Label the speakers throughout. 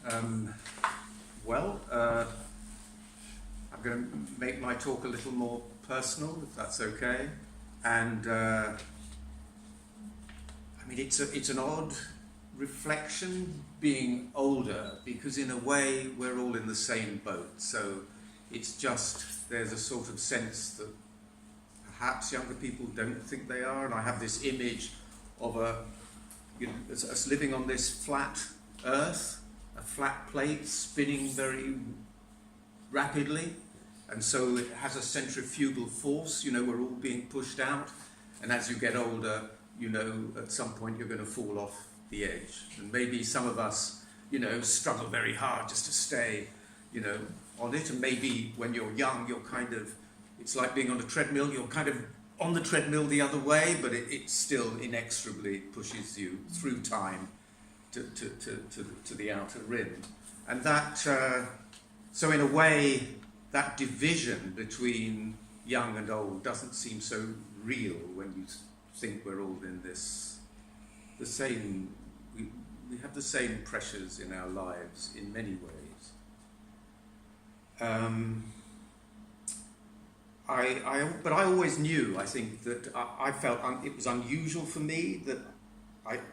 Speaker 1: I'm going to make my talk a little more personal, if that's okay. And it's an odd reflection being older, because in a way we're all in the same boat. So it's just, there's a sort of sense that perhaps younger people don't think they are, and I have this image of us living on this flat earth, a flat plate spinning very rapidly, and so it has a centrifugal force. We're all being pushed out, and as you get older, at some point you're going to fall off the edge. And maybe some of us, struggle very hard just to stay, on it. And maybe when you're young, it's like being on a treadmill. You're kind of on the treadmill the other way, but it still inexorably pushes you through time to the outer rim. And that, so in a way, that division between young and old doesn't seem so real when you think we're all in the same, we have the same pressures in our lives in many ways. But I always knew, I think, that I felt it was unusual for me that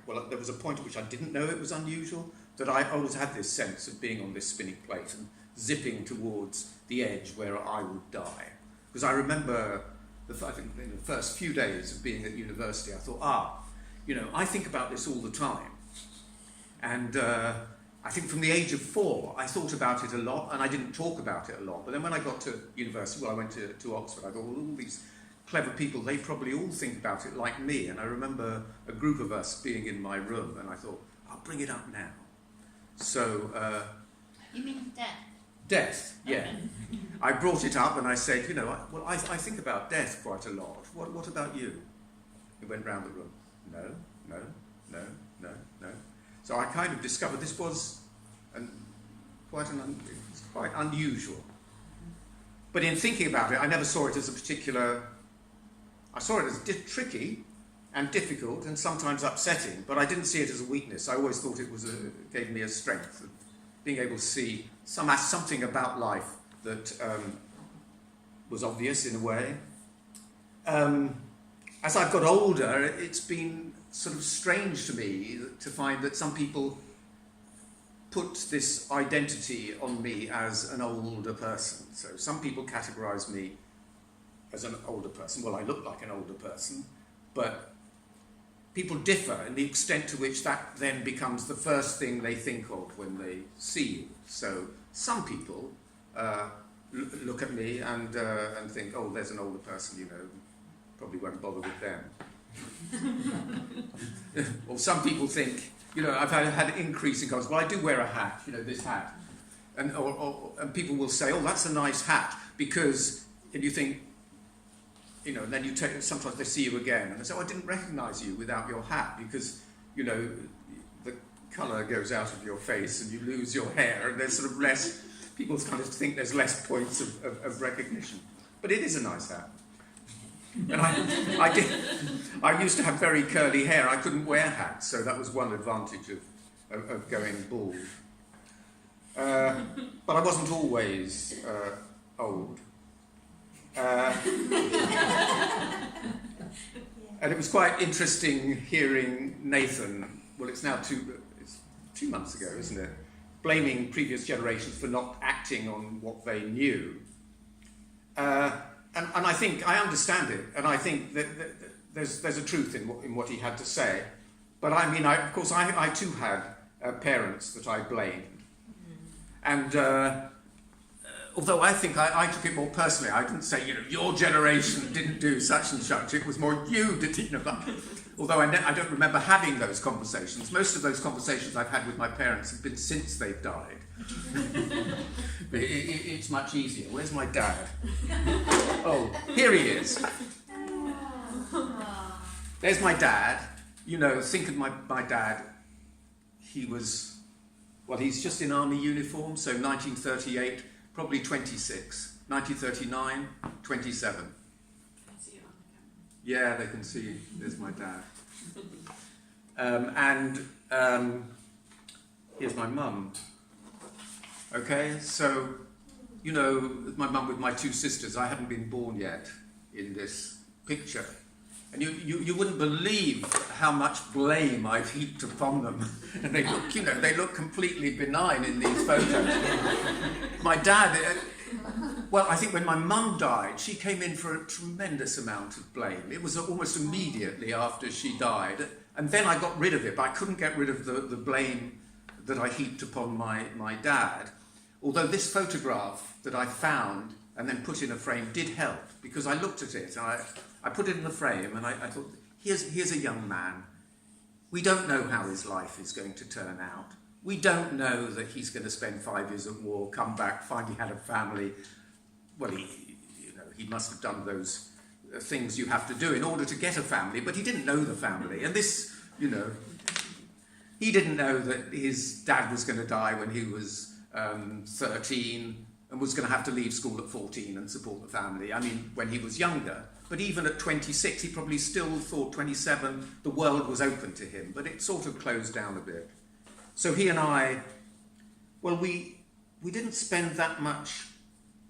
Speaker 1: there was a point at which I didn't know it was unusual, that I always had this sense of being on this spinning plate and zipping towards the edge where I would die. Because I remember, I think in the first few days of being at university, I thought, I think about this all the time. And I think from the age of 4, I thought about it a lot, and I didn't talk about it a lot. But then when I got to university, I went to Oxford, I thought, well, all these clever people, they probably all think about it like me. And I remember a group of us being in my room, and I thought, I'll bring it up now. So...
Speaker 2: you mean death?
Speaker 1: Death, yeah. I brought it up and I said, I think about death quite a lot. What about you? He went round the room. No. So I kind of discovered this was quite unusual. But in thinking about it, I never saw it as a particular... I saw it as tricky and difficult and sometimes upsetting, but I didn't see it as a weakness. I always thought it gave me a strength, being able to see something about life that was obvious in a way. As I've got older, it's been sort of strange to me to find that some people put this identity on me as an older person. So some people categorize me as an older person. Well, I look like an older person, but people differ in the extent to which that then becomes the first thing they think of when they see you. So some people look at me and think, oh, there's an older person, probably won't bother with them. Or some people think, I've had an increase in colours. Well, I do wear a hat, this hat. And people will say, oh, that's a nice hat, because, and you think, and then sometimes they see you again, and they say, oh, I didn't recognise you without your hat, because, the colour goes out of your face and you lose your hair, and there's sort of less, people kind of think there's less points of recognition. But it is a nice hat. And I used to have very curly hair. I couldn't wear hats, so that was one advantage of going bald. But I wasn't always old. And it was quite interesting hearing Nathan, well, it's 2 months ago, isn't it? Blaming previous generations for not acting on what they knew. And I think, I understand it, and I think that there's a truth in what he had to say. But I mean, of course, I too had parents that I blamed. And although I think I took it more personally, I didn't say, your generation didn't do such and such, it was more you did, although I don't remember having those conversations. Most of those conversations I've had with my parents have been since they've died. But it's much easier. Where's my dad? Oh, here he is. There's my dad. Think of my dad. He was, he's just in army uniform, so 1938, probably 26. 1939, 27. Yeah, they can see. There's my dad. Here's my mum. Okay, so, you know, my mum with my two sisters, I hadn't been born yet in this picture. And you wouldn't believe how much blame I've heaped upon them. And they look, you know, they look completely benign in these photos. My dad, well, I think when my mum died, she came in for a tremendous amount of blame. It was almost immediately after she died. And then I got rid of it, but I couldn't get rid of the blame that I heaped upon my dad. Although this photograph that I found and then put in a frame did help, because I looked at it and I put it in the frame and I thought, here's a young man. We don't know how his life is going to turn out. We don't know that he's going to spend 5 years at war, come back, find he had a family. Well, he must have done those things you have to do in order to get a family, but he didn't know the family. And this, you know, he didn't know that his dad was going to die when he was 13 and was going to have to leave school at 14 and support the family. I mean, when he was younger. But even at 26, he probably still thought 27, the world was open to him. But it sort of closed down a bit. So he and I, well, we didn't spend that much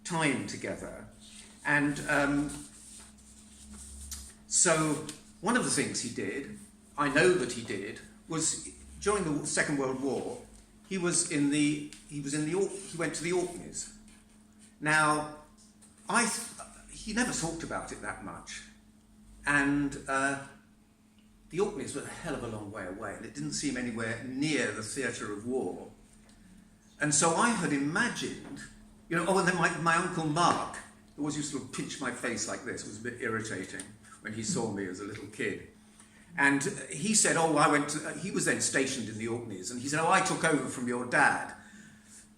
Speaker 1: time together. And so one of the things he did, I know that he did, was during the Second World War, he went to the Orkneys. Now, he never talked about it that much. And the Orkneys were a hell of a long way away, and it didn't seem anywhere near the theatre of war. And so I had imagined, you know, and then my Uncle Mark, who always used to pinch my face like this, was a bit irritating when he saw me as a little kid. And he said, he was then stationed in the Orkneys, and he said, I took over from your dad,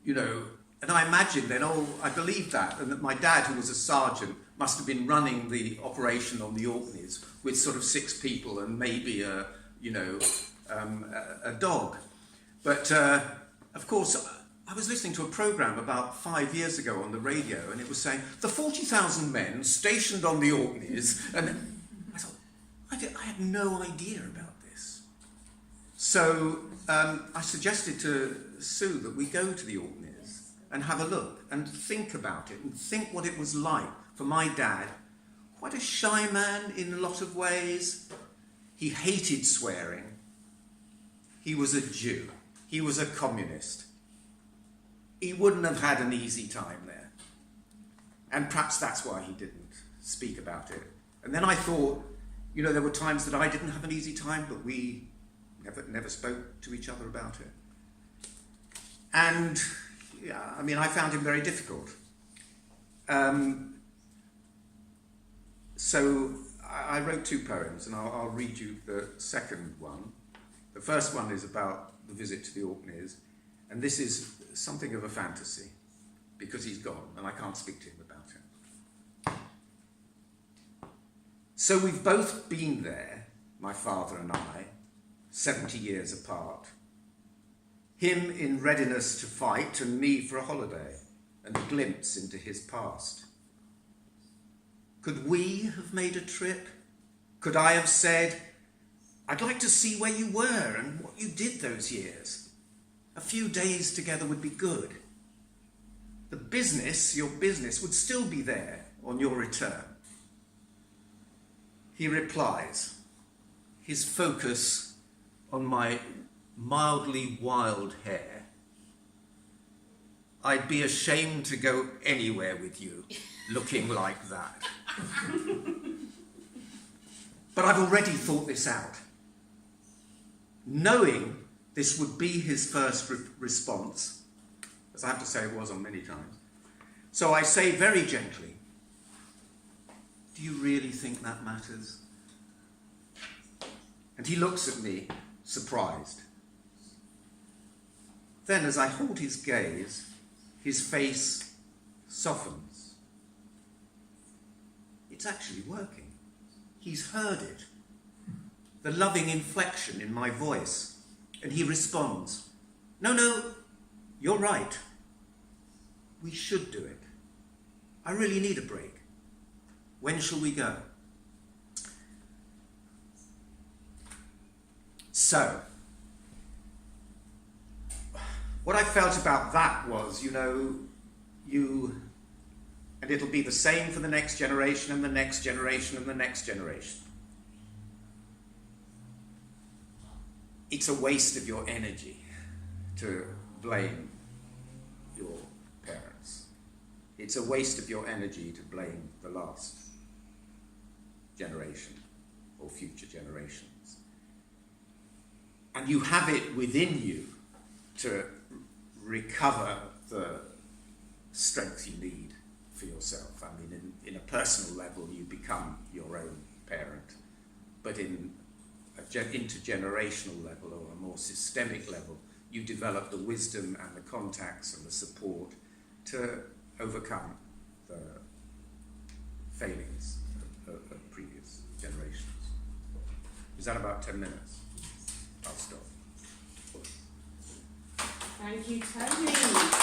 Speaker 1: you know. And I imagined then, I believed that, and that my dad, who was a sergeant, must have been running the operation on the Orkneys with sort of 6 people and maybe a dog. But of course, I was listening to a programme about 5 years ago on the radio, and it was saying the 40,000 men stationed on the Orkneys, and I thought, I had no idea about this. So I suggested to Sue that we go to the Orkneys and have a look and think about it and think what it was like for my dad. Quite a shy man in a lot of ways. He hated swearing. He was a Jew. He was a communist. He wouldn't have had an easy time there. And perhaps that's why he didn't speak about it. And then I thought, you know, there were times that I didn't have an easy time, but we never spoke to each other about it. And yeah, I mean, I found him very difficult. So I wrote 2 poems, and I'll read you the second one. The first one is about the visit to the Orkneys, and this is something of a fantasy, because he's gone, and I can't speak to him about it. So we've both been there, my father and I, 70 years apart. Him in readiness to fight, and me for a holiday, and a glimpse into his past. Could we have made a trip? Could I have said, I'd like to see where you were and what you did those years? A few days together would be good. The business, your business, would still be there on your return. He replies, his focus on my mildly wild hair. I'd be ashamed to go anywhere with you looking like that. But I've already thought this out. Knowing this would be his first response, as I have to say it was on many times. So I say very gently, do you really think that matters? And he looks at me, surprised. Then, as I hold his gaze, his face softens. It's actually working. He's heard it. The loving inflection in my voice. And he responds, no, you're right. We should do it. I really need a break. When shall we go? what I felt about that was, and it'll be the same for the next generation and the next generation and the next generation. It's a waste of your energy to blame your parents. It's a waste of your energy to blame the last generation or future generations. And you have it within you to recover the strength you need for yourself. I mean, in a personal level, you become your own parent, but in an intergenerational level or a more systemic level, you develop the wisdom and the contacts and the support to overcome the failings of previous generations. Is that about 10 minutes? I'll stop.
Speaker 3: Thank you, Tony.